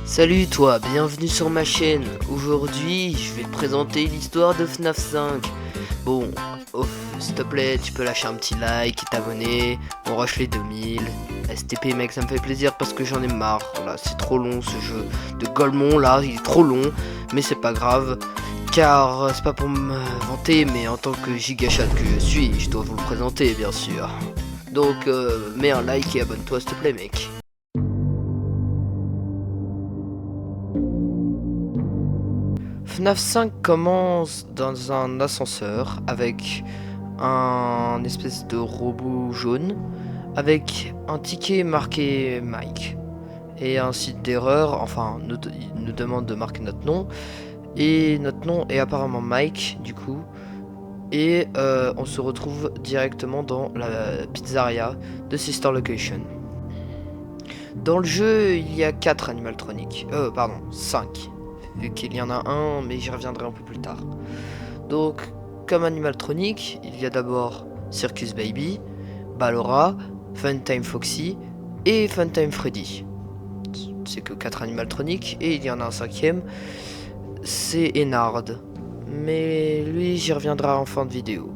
Salut toi, bienvenue sur ma chaîne. Aujourd'hui, je vais te présenter l'histoire de FNAF 5. Bon, s'il te plaît, tu peux lâcher un petit like et t'abonner. On rush les 2000. STP mec, ça me fait plaisir parce que j'en ai marre. Voilà, c'est trop long ce jeu de Golemon là, il est trop long. Mais c'est pas grave, car c'est pas pour me vanter, mais en tant que gigachat que je suis, je dois vous le présenter bien sûr. Donc mets un like et abonne-toi s'il te plaît mec. FNAF 5 commence dans un ascenseur avec un espèce de robot jaune avec un ticket marqué Mike et un site d'erreur, enfin il nous demande de marquer notre nom et notre nom est apparemment Mike du coup et on se retrouve directement dans la pizzeria de Sister Location. Dans le jeu il y a 4 animatroniques, pardon 5. Vu qu'il y en a un, mais j'y reviendrai un peu plus tard. Donc, comme animatronique, il y a d'abord Circus Baby, Ballora, Funtime Foxy et Funtime Freddy. C'est que 4 animatroniques, et il y en a un cinquième, c'est Ennard. Mais lui, j'y reviendrai en fin de vidéo.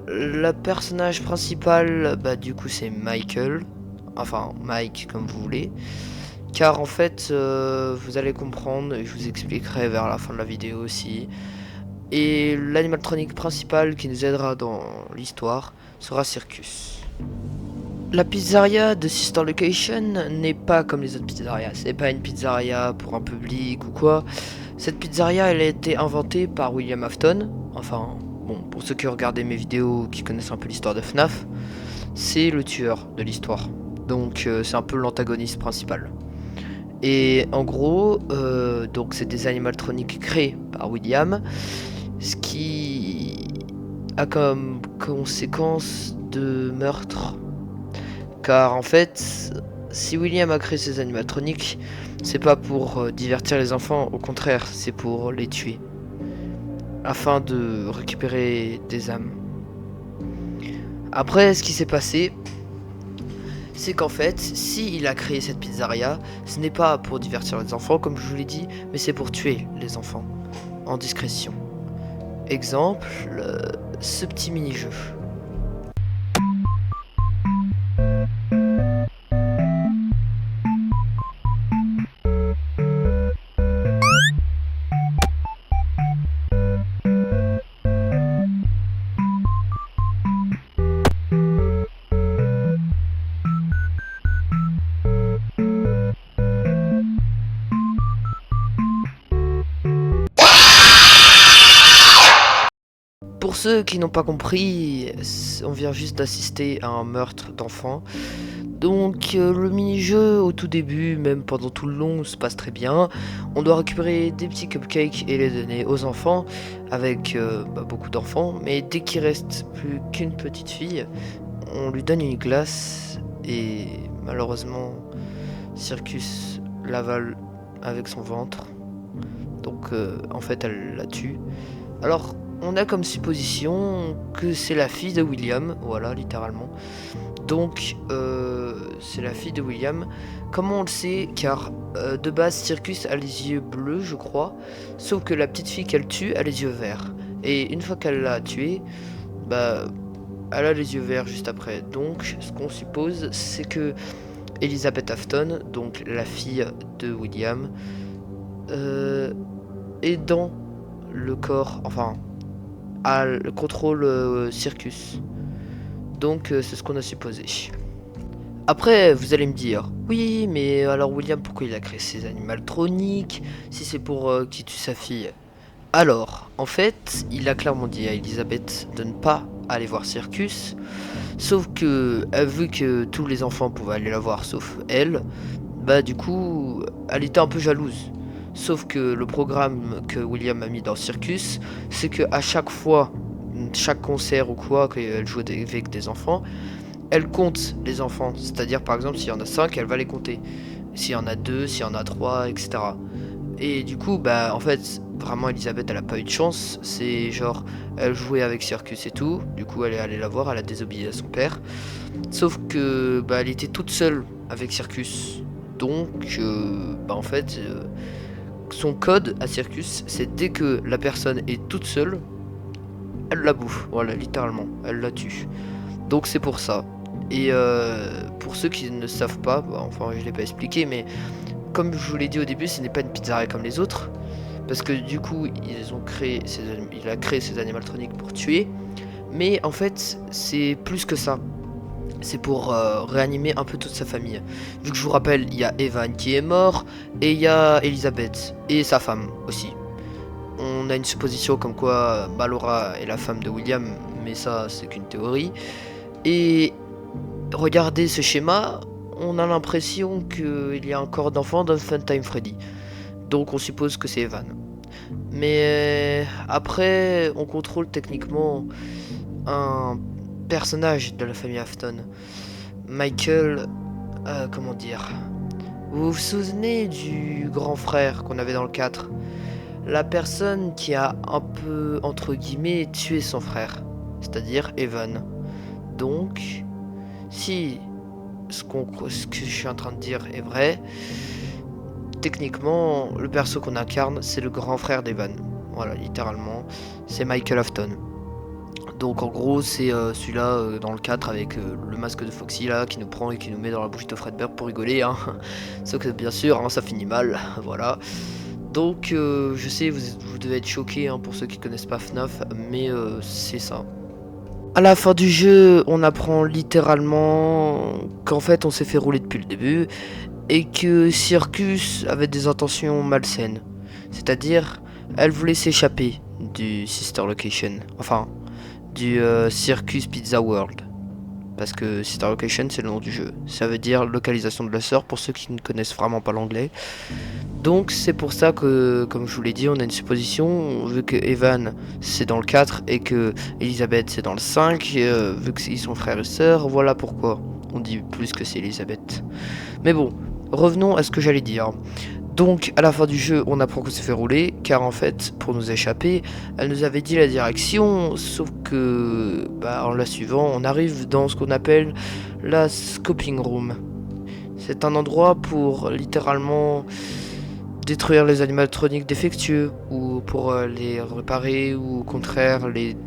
Le personnage principal, du coup, c'est Michael. Enfin, Mike, comme vous voulez. Car en fait, vous allez comprendre, et je vous expliquerai vers la fin de la vidéo aussi. Et l'animatronique principal qui nous aidera dans l'histoire sera Circus. La pizzeria de Sister Location n'est pas comme les autres pizzerias. C'est pas une pizzeria pour un public ou quoi. Cette pizzeria, elle a été inventée par William Afton. Enfin, bon, pour ceux qui ont regardé mes vidéos, qui connaissent un peu l'histoire de FNAF, c'est le tueur de l'histoire. Donc c'est un peu l'antagoniste principal. Et en gros, donc c'est des animatroniques créés par William, ce qui a comme conséquence de meurtre. Car en fait, si William a créé ces animatroniques, c'est pas pour divertir les enfants, au contraire, c'est pour les tuer. Afin de récupérer des âmes. Après, ce qui s'est passé, c'est qu'en fait, si il a créé cette pizzeria, ce n'est pas pour divertir les enfants, comme je vous l'ai dit, mais c'est pour tuer les enfants, en discrétion. Exemple, ce petit mini-jeu. Pour ceux qui n'ont pas compris, on vient juste d'assister à un meurtre d'enfant. Donc le mini-jeu au tout début, même pendant tout le long, se passe très bien. On doit récupérer des petits cupcakes et les donner aux enfants, avec beaucoup d'enfants. Mais dès qu'il reste plus qu'une petite fille, on lui donne une glace. Et malheureusement, Circus l'avale avec son ventre. Donc en fait elle la tue. Alors on a comme supposition que c'est la fille de William, voilà littéralement. Donc c'est la fille de William. Comment on le sait? Car de base Circus a les yeux bleus je crois. Sauf que la petite fille qu'elle tue a les yeux verts. Et une fois qu'elle l'a tuée, elle a les yeux verts juste après. Donc ce qu'on suppose c'est que Elizabeth Afton, donc la fille de William, est dans le corps, enfin le contrôle Circus. Donc c'est ce qu'on a supposé. Après vous allez me dire, oui mais alors William pourquoi il a créé ces animatroniques si c'est pour qu'il tue sa fille? Alors en fait il a clairement dit à Elisabeth de ne pas aller voir Circus. Sauf que vu que tous les enfants pouvaient aller la voir sauf elle, du coup elle était un peu jalouse. Sauf que le programme que William a mis dans Circus, c'est que à chaque fois, chaque concert ou quoi, qu'elle joue avec des enfants, elle compte les enfants. C'est-à-dire par exemple s'il y en a 5, elle va les compter. S'il y en a 2, s'il y en a 3, etc. Et du coup, en fait, vraiment Elisabeth elle a pas eu de chance. C'est genre, elle jouait avec Circus et tout. Du coup elle est allée la voir, elle a désobéi à son père. Sauf que elle était toute seule avec Circus. Donc, en fait, son code à Circus, c'est dès que la personne est toute seule, elle la bouffe. Voilà, littéralement, elle la tue. Donc c'est pour ça. Et pour ceux qui ne savent pas, enfin je l'ai pas expliqué, mais comme je vous l'ai dit au début, ce n'est pas une pizzeria comme les autres. Parce que du coup, il a créé ces animatroniques pour tuer. Mais en fait, c'est plus que ça. C'est pour réanimer un peu toute sa famille. Vu que je vous rappelle, il y a Evan qui est mort, et il y a Elizabeth, et sa femme aussi. On a une supposition comme quoi Laura est la femme de William, mais ça c'est qu'une théorie. Et regardez ce schéma, on a l'impression qu'il y a un corps d'enfant dans Funtime Freddy. Donc on suppose que c'est Evan. Mais après, on contrôle techniquement un personnage de la famille Afton. Michael, comment dire? Vous vous souvenez du grand frère qu'on avait dans le 4? La personne qui a un peu, entre guillemets, tué son frère. C'est-à-dire Evan. Donc, si ce que je suis en train de dire est vrai, techniquement, le perso qu'on incarne, c'est le grand frère d'Evan. Voilà, littéralement, c'est Michael Afton. Donc en gros, c'est celui-là dans le 4 avec le masque de Foxy là qui nous prend et qui nous met dans la bouche de Fredbear pour rigoler. Hein. Sauf que bien sûr, hein, ça finit mal. Voilà. Donc je sais, vous devez être choqués hein, pour ceux qui connaissent pas FNAF, mais c'est ça. À la fin du jeu, on apprend littéralement qu'en fait on s'est fait rouler depuis le début et que Circus avait des intentions malsaines. C'est-à-dire, elle voulait s'échapper du Sister Location. Enfin, du Circus Pizza World. Parce que Sister Location c'est le nom du jeu. Ça veut dire localisation de la sœur pour ceux qui ne connaissent vraiment pas l'anglais. Donc c'est pour ça que, comme je vous l'ai dit, on a une supposition, vu que Evan c'est dans le 4 et que Elizabeth c'est dans le 5, vu qu'ils sont frères et sœurs, voilà pourquoi on dit plus que c'est Elizabeth. Mais bon, revenons à ce que j'allais dire. Donc à la fin du jeu, on apprend qu'on s'est fait rouler, car en fait, pour nous échapper, elle nous avait dit la direction, sauf que, en la suivant, on arrive dans ce qu'on appelle la Scoping Room. C'est un endroit pour littéralement détruire les animatroniques défectueux, ou pour les réparer, ou au contraire les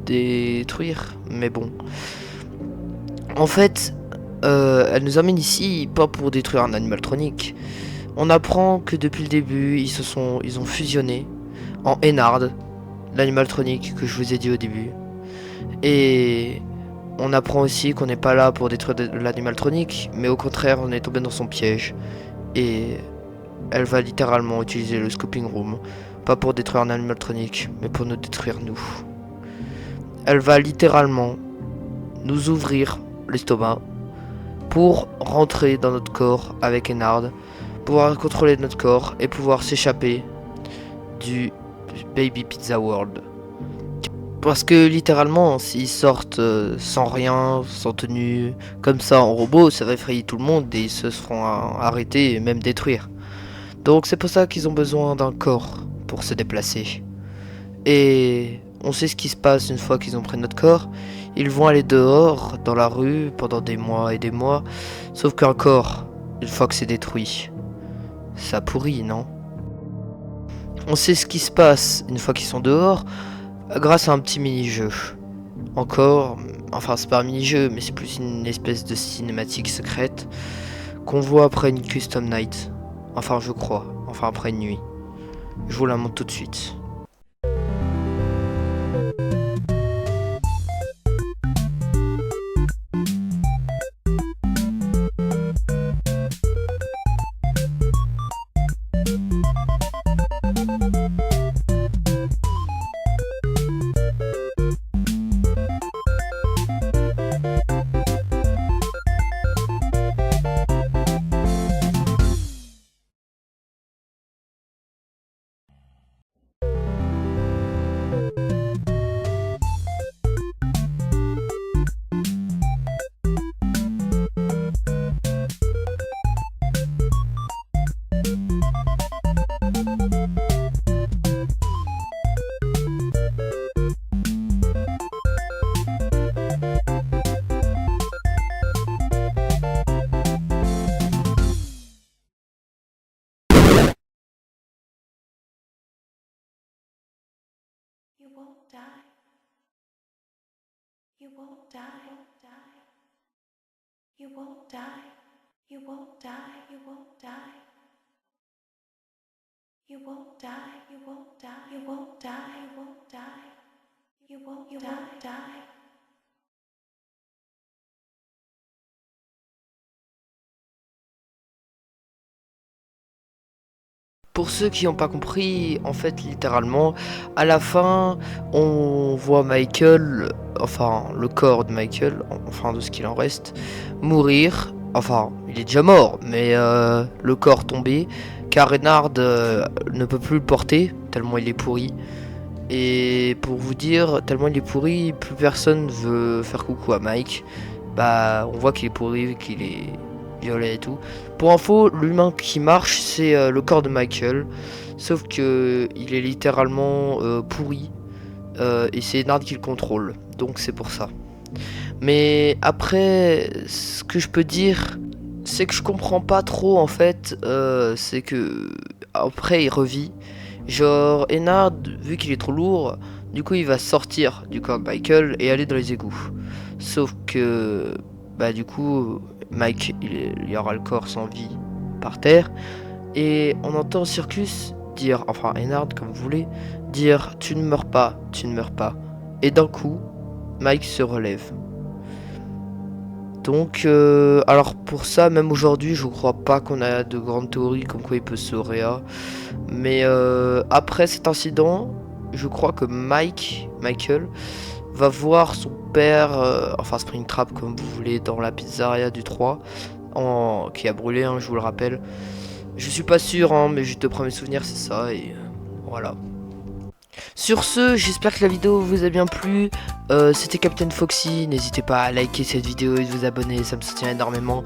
détruire. Mais bon. En fait, elle nous amène ici, pas pour détruire un animatronique. On apprend que depuis le début, ils ont fusionné en Ennard, l'animatronique que je vous ai dit au début. Et on apprend aussi qu'on n'est pas là pour détruire l'animatronique, mais au contraire, on est tombé dans son piège. Et elle va littéralement utiliser le Scoping Room, pas pour détruire un animatronique, mais pour nous détruire nous. Elle va littéralement nous ouvrir l'estomac pour rentrer dans notre corps avec Ennard, pouvoir contrôler notre corps et pouvoir s'échapper du Baby Pizza World. Parce que littéralement, s'ils sortent sans rien, sans tenue, comme ça en robot, ça va effrayer tout le monde et ils se seront arrêtés et même détruire. Donc c'est pour ça qu'ils ont besoin d'un corps pour se déplacer. Et on sait ce qui se passe une fois qu'ils ont pris notre corps. Ils vont aller dehors, dans la rue, pendant des mois et des mois. Sauf qu'un corps, une fois que c'est détruit, ça pourrit, non? On sait ce qui se passe une fois qu'ils sont dehors, grâce à un petit mini-jeu. Encore, enfin c'est pas un mini-jeu, mais c'est plus une espèce de cinématique secrète qu'on voit après une custom night. Enfin je crois, enfin après une nuit. Je vous la montre tout de suite. You won't die. You won't die. You won't die. You won't die. You won't die. You won't die. You won't die. You won't die. You won't die. Pour ceux qui n'ont pas compris, en fait, littéralement, à la fin, on voit Michael, enfin, le corps de Michael, enfin, de ce qu'il en reste, mourir. Enfin, il est déjà mort, mais le corps tombé, car Reynard ne peut plus le porter, tellement il est pourri. Et pour vous dire, tellement il est pourri, plus personne veut faire coucou à Mike. Bah, on voit qu'il est pourri, qu'il est violet et tout. Pour info, l'humain qui marche, c'est le corps de Michael. Sauf que il est littéralement pourri. Et c'est Nard qui le contrôle. Donc c'est pour ça. Mais après, ce que je peux dire, c'est que je comprends pas trop en fait. C'est que après il revit. Genre, Ennard, vu qu'il est trop lourd, du coup il va sortir du corps de Michael et aller dans les égouts. Sauf que, bah du coup, Mike, il y aura le corps sans vie par terre. Et on entend Circus dire, enfin Ennard comme vous voulez, dire tu ne meurs pas, tu ne meurs pas. Et d'un coup, Mike se relève. Donc, alors pour ça, même aujourd'hui, je crois pas qu'on a de grandes théories comme quoi il peut se réa. Mais après cet incident, je crois que Michael, va voir son père, enfin Springtrap comme vous voulez, dans la pizzeria du 3, qui a brûlé, hein, je vous le rappelle. Je suis pas sûr, hein, mais je te prends mes souvenirs, c'est ça, et voilà. Sur ce, j'espère que la vidéo vous a bien plu. C'était Captain Foxy, n'hésitez pas à liker cette vidéo et de vous abonner, ça me soutient énormément.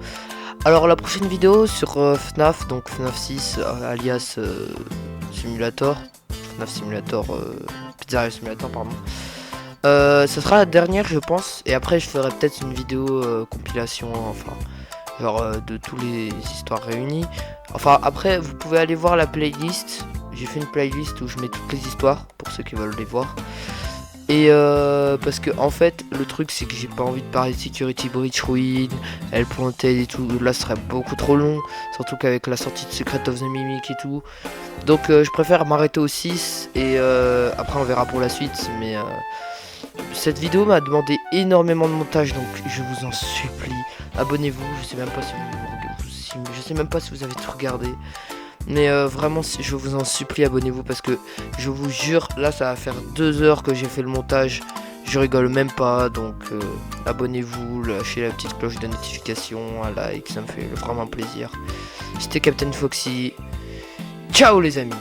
Alors la prochaine vidéo sur FNAF, donc FNAF 6 alias Simulator, FNAF Simulator, Pizzeria Simulator pardon. Ça sera la dernière je pense, et après je ferai peut-être une vidéo compilation, enfin genre de tous les histoires réunies. Enfin après vous pouvez aller voir la playlist, j'ai fait une playlist où je mets toutes les histoires pour ceux qui veulent les voir. Et parce que en fait le truc c'est que j'ai pas envie de parler de Security Breach Ruin, elle pointait et tout, là ce serait beaucoup trop long, surtout qu'avec la sortie de Secret of the Mimic et tout. Donc je préfère m'arrêter au 6 et après on verra pour la suite. Mais cette vidéo m'a demandé énormément de montage, donc je vous en supplie, abonnez-vous. Je sais même pas si vous avez tout regardé. Mais vraiment, je vous en supplie, abonnez-vous parce que je vous jure, là ça va faire 2 heures que j'ai fait le montage. Je rigole même pas, donc abonnez-vous, lâchez la petite cloche de notification, un like, ça me fait vraiment plaisir. C'était Captain Foxy. Ciao les amis.